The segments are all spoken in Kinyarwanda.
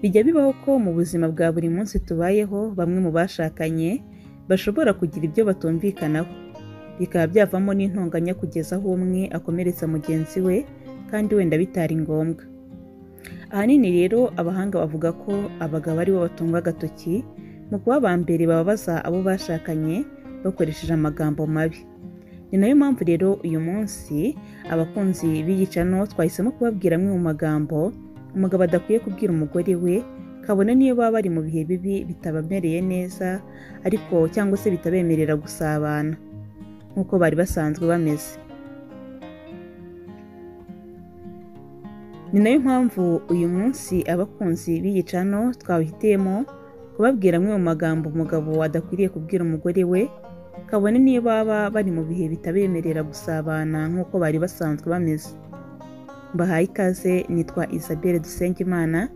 Bijya bibaho ko mu buzima bwa buri munsi tubayeho bamwe mu bashakanye bashobora kugira ibyo batumvikanaho, bikaba byavamo n'intonganya kugeza aho umwe akomeretsa mugenzi we kandi wenda bitari ngombwa. Ahanini rero abahanga bavuga ko abagabo aribo batungwa agatoki mu kuba aba mbere bababaza abo bashakanye bakoresheje amagambo mabi. Ni nayo mpamvu rero uyu munsi abakunzi b'igicano twahisemo kubabwira amwe mu magambo umugabo adakwiye kubwira umugore we, kabone niyo baba bari mu bihe bibi bitabamereye neza ariko cyangwa se bitabemerera gusabana nk'uko bari basanzwe bameze. Ni nayo mpamvu uyu munsi abakunzi b'igicano twabihitiyemo kubabwira amwe mu magambo umugabo adakwiriye kubwira umugore we, kabone niyo baba bari mu bihe bitabemerera gusabana nk'uko bari basanzwe bameze. Mbahaye ikaze, nitwa Isabelle Dusengimana,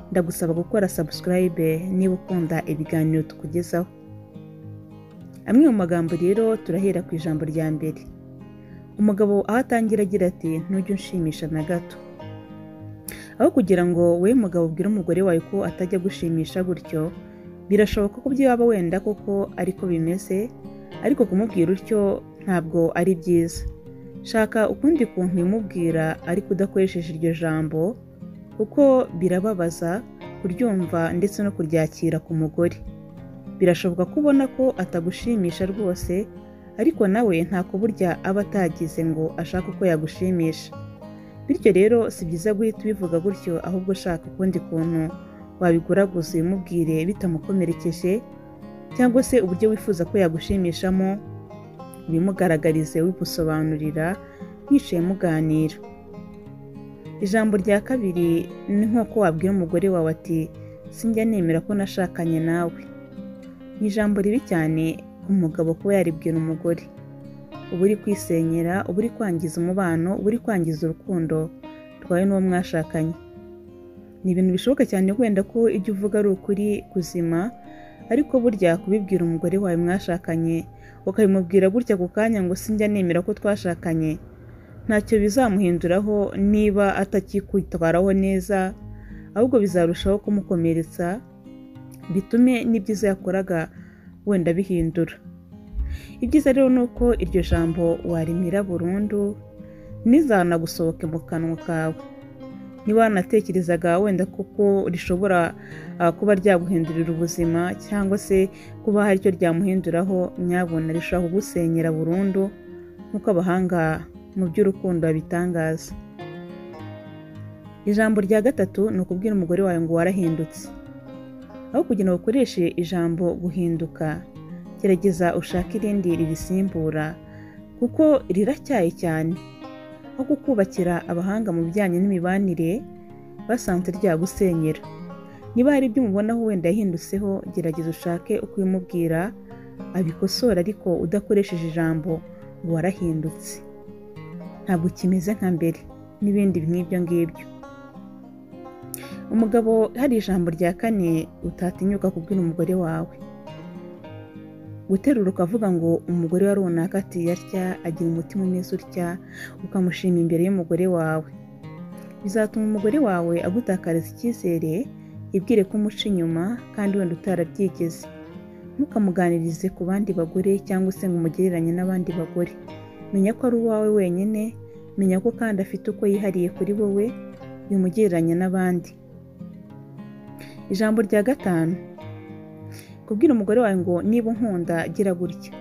ndagusaba gukora subscribe niba ukunda ibiganiro tukugezaho. Amwe mu magambo rero turahera ku ijambo rya mbere. Umugabo aho atangira agira ati ntujye unshimisha na gato. Aho kugira ngo we mugabo ubwire umugore wawe ko atajya gushimisha gutyo, birashoboka ko byaba wenda koko ariko bimeze, ariko kumubwira utyo ntabwo ari byiza. Shaka ukundi kuntu bimubwira ariko udakoresheje iryo jambo, kuko birababaza kuryumva ndetse no kuryakira ku mugore. Birashoboka ko ubona ko atagushimisha rwose, ariko nawe ntako burya aba atagize ngo ashake uko yagushimisha. Bityo rero si byiza guhita ubivuga gutyo, ahubwo shaka ukundi kuntu wabiguraguza ubimubwire bitamukomerekeje, cyangwa se uburyo wifuza ko yagushimishamo ubimugaragarize wibusobanurira mwicaye muganira. Ijambo rya kabiri ni nk'uko wabwira umugore wawe ati sinjya nemera ko nashakanye nawe. Ni ijambo ribi cyane umugabo kuba yaribwira umugore. Uba uri kwisenyera, uba uri kwangiza umubano, uba uri kwangiza urukundo rwawe n'uwo mwashakanye. Ni ibintu bishoboka cyane wenda ko ibyo uvuga ari ukuri kuzima, ariko burya kubibwira umugore wawe mwashakanye ukabimubwira gutya ku kanya ngo sinjya nemera ko twashakanye, ntacyo bizamuhinduraho niba atakikwitwaraho neza, ahubwo bizarushaho kumukomeretsa, bitume n'ibyiza yakoraga wenda bihindura. Ibyiza rero ni uko iryo jambo warimira burundu ntizanagusohoke mu kanwa kawe. Niba wanatekerezaga wenda kuko rishobora kuba ryaguhindurira ubuzima cyangwa se kuba hari icyo ryamuhinduraho, nyabona rishobora kugusenyera burundu nk'uko abahanga mu by'urukundo babitangaza. Ijambo rya gatatu ni ukubwira umugore wawe ngo warahindutse. Aho kugira ngo ukoreshe ijambo guhinduka, gerageza ushake irindi ririsimbura kuko riracyaye cyane. Aho kukubakira abahanga mu bijyanye n'imibanire basanze ryagusenyera. Niba hari ibyo umubonaho wenda yahindutseho, gerageza ushake uko ubimubwira abikosora, ariko udakoresheje ijambo ngo warahindutse, ntabwo kimeze nka mbere n'ibindi nk'ibyo ngibyo. Umugabo, hari ijambo rya kane utatinyuka kubwira umugore wawe. Guterura ukavuga ngo umugore wa runaka ati yatya, agira umutima umeze utya, ukamushima imbere y'umugore wawe. Bizatuma umugore wawe agutakariza icyizere, ibwire ko umuca inyuma kandi wenda utarabyigeze. Ntukamuganirize ku bandi bagore cyangwa se ngo umugereranye n'abandi bagore. Menya ko ari uwawe wenyine, menya ko kandi afite uko yihariye kuri wowe, bimugereranya n'abandi. Ijambo rya gatanu, kubwira umugore wawe ngo niba unkunda gira gutya.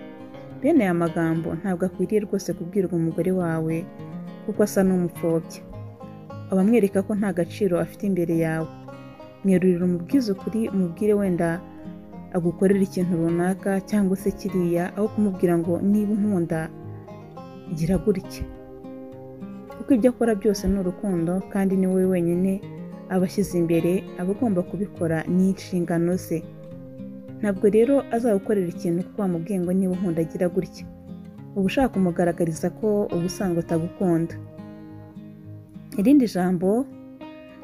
Bene aya magambo ntabwo akwiriye rwose kubwirwa umugore wawe kuko asa n'umupfobya. Abamwereka ko nta gaciro afite imbere yawe. Mwerurira umubwiza ukuri, umubwire wenda agukorera ikintu runaka cyangwa se kiriya, aho kumubwira ngo niba unkunda gira gutya. Kuko ibyo akora byose ni urukundo kandi ni wowe wenyine aba ashyize imbere, aba agomba kubikora, ni inshingano ze. Ntabwo rero azagukorera ikintu kuko wamubwiye ngo niba unkunda agira gutya. Uba ushaka kumugaragariza ko ubusanzwe atagukunda. Irindi jambo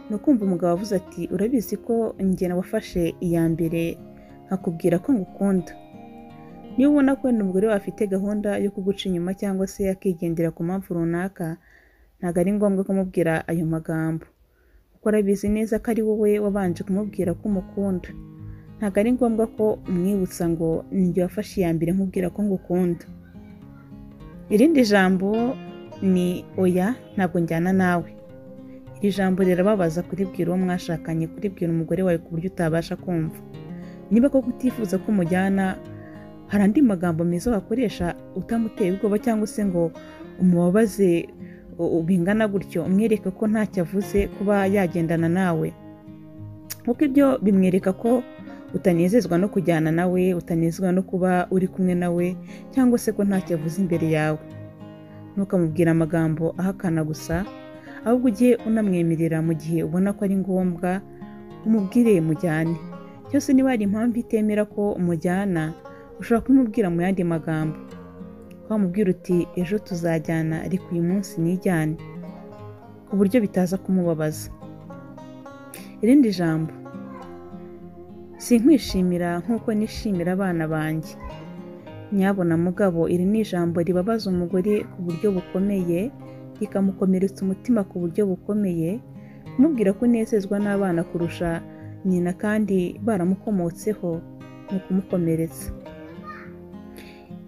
ni ukumva umugabo avuze ati urabizi ko njye wafashe iya mbere nkakubwira ko ngukunda. Niba ubona ko wenda umugore wawe afite gahunda yo kuguca inyuma cyangwa se akigendera ku mpamvu runaka, ntabwo ari ngombwa kumubwira ayo magambo kuko arabizi neza ko ari wowe wabanje kumubwira ko umukunda. Ntabwo ari ngombwa ko umwibutsa ngo njye wafashe iya mbere nkubwira ko ngukunda. Irindi jambo ni oya, ntabwo njyana nawe. Iri jambo rirababaza kuribwira uwo mwashakanye, kuribwira umugore wawe ku buryo utabasha kumva. Niba koko utifuza ko mujyana, hari andi magambo meza wakoresha utamuteye ubwoba cyangwa se ngo umubabaze bingana gutyo, umwereke ko ntacyo avuze kuba yagendana nawe. Kuko ibyo bimwereka ko utanezezwa no kujyana nawe, utanezezwa no kuba uri kumwe nawe, cyangwa se ko ntacyo avuze imbere yawe. Ntukamubwira amagambo ahakana gusa, ahubwo ujye unamwemerera mu gihe ubona ko ari ngombwa, umubwire mujyane. Cyose niba hari impamvu itemera ko mujyana, ushobora kumubwira mu yandi magambo. Wamubwira uti ejo tuzajyana ariko uyu munsi nijyane, ku buryo bitaza kumubabaza. Irindi jambo, sinkwishimira nk'uko nishimira abana banjye. Nyabona mugabo, iri ni ijambo ribabaza umugore ku buryo bukomeye, rikamukomeretsa umutima ku buryo bukomeye, kumubwira ko unezezwa n'abana kurusha nyina kandi baramukomotseho ni ukumukomeretsa.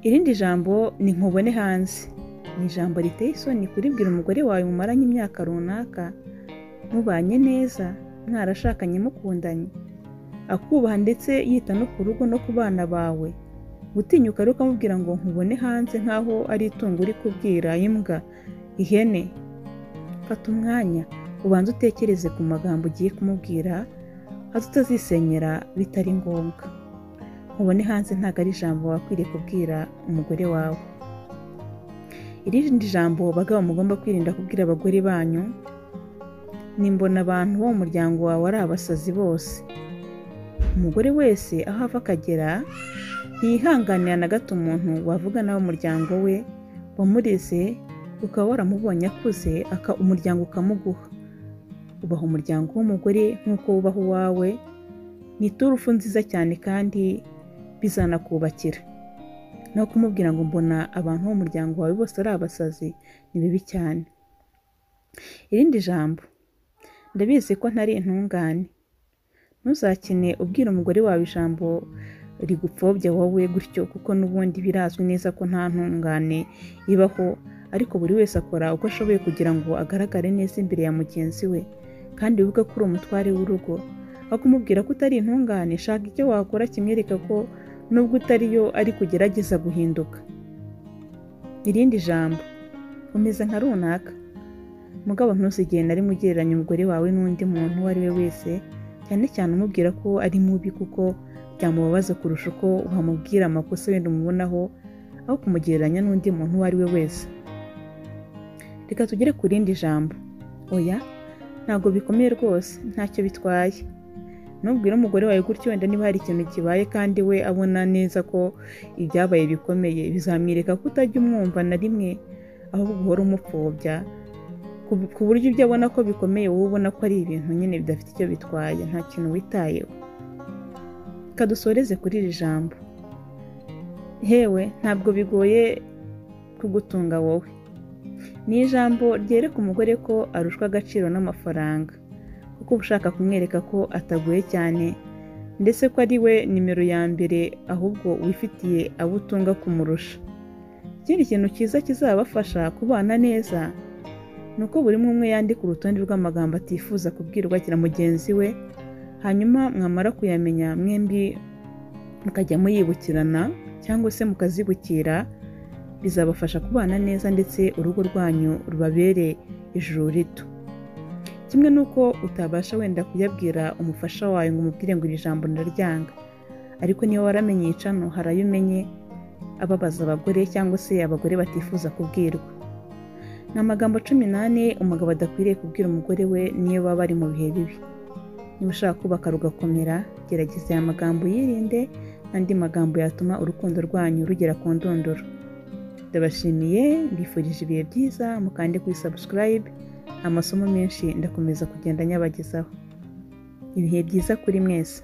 Irindi jambo ni nkubone hanze. Ni ijambo riteye isoni kuribwira umugore wawe mumaranye imyaka runaka, mubanye neza, mwarashakanye mukundanye, akubaha ndetse yita no ku rugo no ku bana bawe. Gutinyuka rero ukamubwira ngo nkubone hanze nk'aho ari itungo uri kubwira imbwa, ihene. Fata umwanya ubanza utekereze ku magambo ugiye kumubwira, hato utazisenyera bitari ngombwa. Nkubone hanze ntabwo ari ijambo wakwiriye kubwira umugore wawe. Irindi jambo bagabo mugomba kwirinda kubwira abagore banyu ni mbona abantu bo mu muryango wawe ari abasazi bose. Umugore wese aho ava akagera ntiyihanganira na gato umuntu wavuga nawe umuryango we wamureze, ukaba waramubonye akuze umuryango ukamuguha. Ubaha umuryango w'umugore nk'uko wubaha uwawe, ni iturufu nziza cyane kandi bizanakubakira. Naho kumubwira ngo mbona abantu bo mu muryango wawe bose ari abasazi ni bibi cyane. Irindi jambo, ndabizi ko ntari intungane. Ntuzakine ubwira umugore wawe ijambo rigupfobya wowe gutyo, kuko n'ubundi birazwi neza ko nta ntungane ibaho, ariko buri wese akora uko ashoboye kugira ngo agaragare neza imbere ya mugenzi we, kandi wibuke ko uri umutware w'urugo. Aho kumubwira ko utari intungane, shaka icyo wakora kimwereka ko nubwo utariyo ariko ugerageza guhinduka. Irindi jambo, umeze nka runaka. Mugabo ntuzigere na rimwe ugereranya umugore wawe n'undi muntu uwo ari we wese, cyane cyane umubwira ko ari mubi, kuko byamubabaza kurusha uko wamubwira amakosa wenda umubonaho, aho kumugereranya n'undi muntu uwo ari we wese. Reka tugere ku rindi jambo, oya, ntabwo bikomeye rwose, ntacyo bitwaye. Nubwira umugore wawe gutyo, wenda niba hari ikintu kibaye kandi we abona neza ko ibyabaye bikomeye, bizamwereka ko utajya umwumva na rimwe, ahubwo uhora umupfobya, ku buryo ibyo abona ko bikomeye wowe ubona ko ari ibintu nyine bidafite icyo bitwaye, nta kintu witayeho. Kadusoreze kuri iri jambo, hewe ntabwo bigoye kugutunga wowe. Ni ijambo ryereka umugore ko arushwa agaciro n'amafaranga, kuko uba ushaka kumwereka ko atagoye cyane, ndetse ko ari we nimero ya mbere, ahubwo wifitiye abo utunga kumurusha. Ikindi kintu cyiza kizabafasha kubana neza ni uko buri umwe yandika urutonde rw'amagambo atifuza kubwirwa na mugenzi we, hanyuma mwamara kuyamenya mwembi mukajya muyibukirana cyangwa se mukazibukira. Bizabafasha kubana neza ndetse urugo rwanyu rubabere ijuru rito. Kimwe nuko utabasha wenda kuyabwira umufasha wawe ngo umubwire ngo iri jambo ndaryanga, ariko niba waramenye icano hari ayo umenye ababaza abagore cyangwa se abagore batifuza kubwirwa. Ni amagambo 18 umugabo adakwiriye kubwira umugore we niyo baba bari mu bihe bibi. Niba ushaka kubaka rugakomera, gerageza aya magambo yirinde n'andi magambo yatuma urukundo rwanyu rugera ku ndunduro. Ndabashimiye, mbifurije ibihe byiza, mukande kuri subscribe. Amasomo menshi ndakomeza kugenda nyabagezaho. Ibihe byiza kuri mwese.